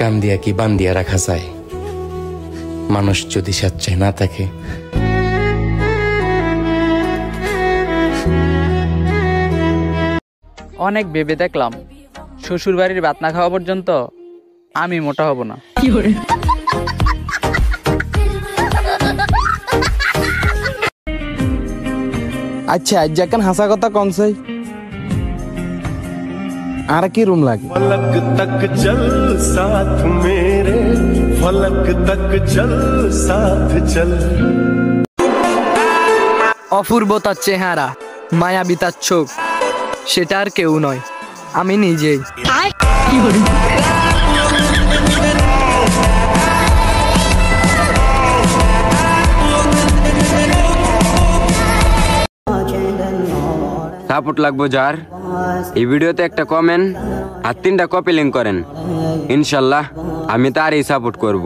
কান দিয়া কি বান দিয়া রাখা যায়? মানুষ যদি স্বেচ্ছায় না থাকে। অনেক ভেবে দেখলাম শ্বশুর বাড়ির ভাত না খাওয়া পর্যন্ত আমি মোটা হব না। আচ্ছা আজ যেখান হাসা কথা কম চাই আর কি রুম লাগে? फलक तक चल साथ मेरे, फलक तक चल साथ चल। অপূর্ব তার চেহারা, মায়াবী তার চোখ, সেটা আর কেউ নয়, আমি নিজেই। সাপোর্ট লাগবো যার, এই ভিডিওতে একটা কমেন্ট আর 3টা কপি লিঙ্ক করেন, ইনশাল্লাহ আমি তারই সাপোর্ট করব।